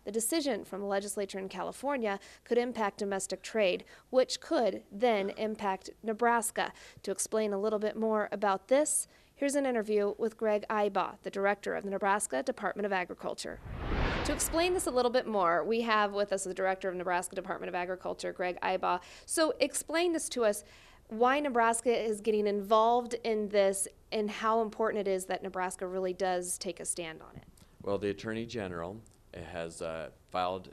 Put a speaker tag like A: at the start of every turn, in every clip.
A: The decision from the legislature in California could impact domestic trade, which could then impact Nebraska. To explain a little bit more about this, here's an interview with Greg Ibaugh, the director of the Nebraska Department of Agriculture. To explain this a little bit more, we have with us the director of Nebraska Department of Agriculture, Greg Ibaugh. So explain this to us, why Nebraska is getting involved in this and how important it is that Nebraska really does take a stand on it.
B: Well, the Attorney General has filed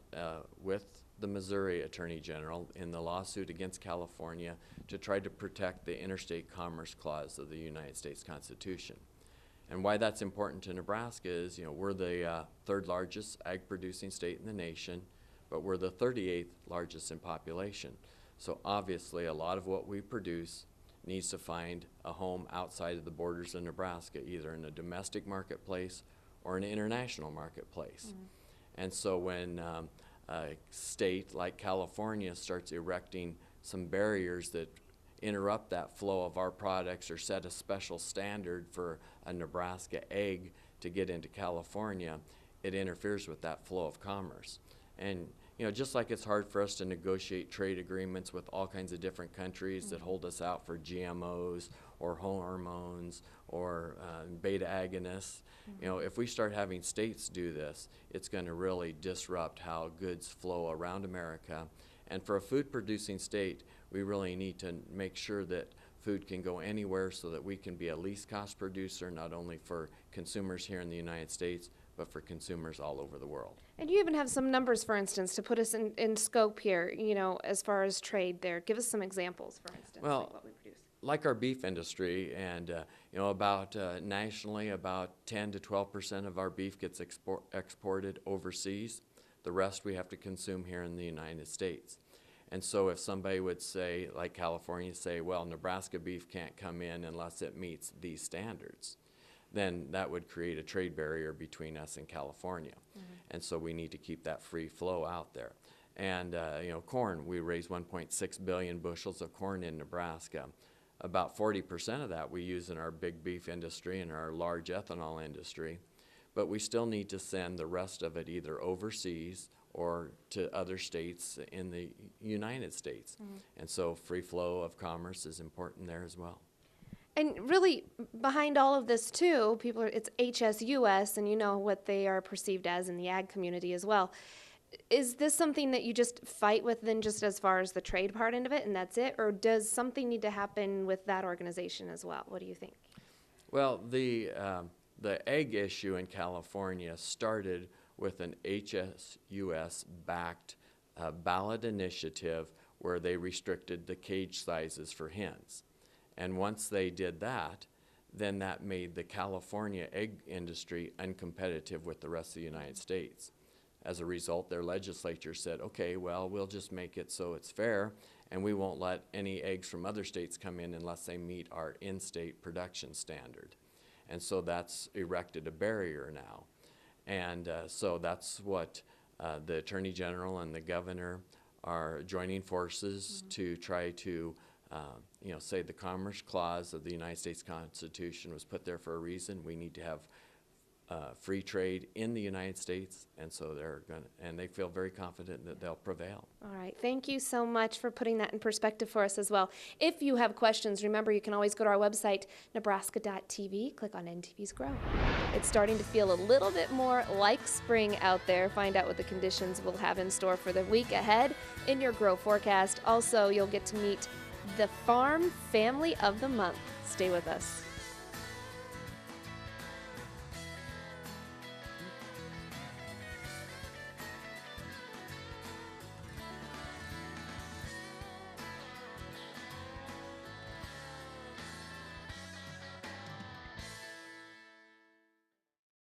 B: with the Missouri Attorney General in the lawsuit against California to try to protect the Interstate Commerce Clause of the United States Constitution. And why that's important to Nebraska is, we're the third largest ag-producing state in the nation, but we're the 38th largest in population. So obviously a lot of what we produce needs to find a home outside of the borders of Nebraska, either in a domestic marketplace or an international marketplace. And so when a state like California starts erecting some barriers that interrupt that flow of our products or set a special standard for a Nebraska egg to get into California, it interferes with that flow of commerce. And just like it's hard for us to negotiate trade agreements with all kinds of different countries that hold us out for GMOs or hormones or beta agonists, if we start having states do this, it's going to really disrupt how goods flow around America. And for a food-producing state, we really need to make sure that food can go anywhere so that we can be a least cost producer, not only for consumers here in the United States, but for consumers all over the world. And
A: you even have some numbers, for instance, to put us in scope here, as far as trade there. Give us some examples, for instance,
B: well,
A: like what we produce.
B: Like our beef industry, and about nationally, about 10 to 12% of our beef gets exported overseas. The rest we have to consume here in the United States. And so if somebody would say, like California, say, well, Nebraska beef can't come in unless it meets these standards, then that would create a trade barrier between us and California. And so we need to keep that free flow out there. And corn, we raise 1.6 billion bushels of corn in Nebraska. About 40% of that we use in our big beef industry and our large ethanol industry. But we still need to send the rest of it either overseas or to other states in the United States. And so free flow of commerce is important there as well.
A: And really, behind all of this too, it's HSUS, and you know what they are perceived as in the ag community as well. Is this something that you just fight with then, just as far as the trade part of it, and that's it? Or does something need to happen with that organization as well? What do you think?
B: Well, the egg issue in California started with an HSUS-backed ballot initiative where they restricted the cage sizes for hens. And once they did that, then that made the California egg industry uncompetitive with the rest of the United States. As a result, their legislature said, okay, well, we'll just make it so it's fair, and we won't let any eggs from other states come in unless they meet our in-state production standard. And so that's erected a barrier now. And so that's what the Attorney General and the Governor are joining forces to try to say the Commerce Clause of the United States Constitution was put there for a reason. We need to have free trade in the United States, and so they feel very confident that they'll prevail.
A: All right. Thank you so much for putting that in perspective for us as well. If you have questions, remember you can always go to our website, nebraska.tv, click on NTV's Grow. It's starting to feel a little bit more like spring out there. Find out what the conditions we'll have in store for the week ahead in your Grow forecast. Also, you'll get to meet the Farm Family of the Month. Stay with us.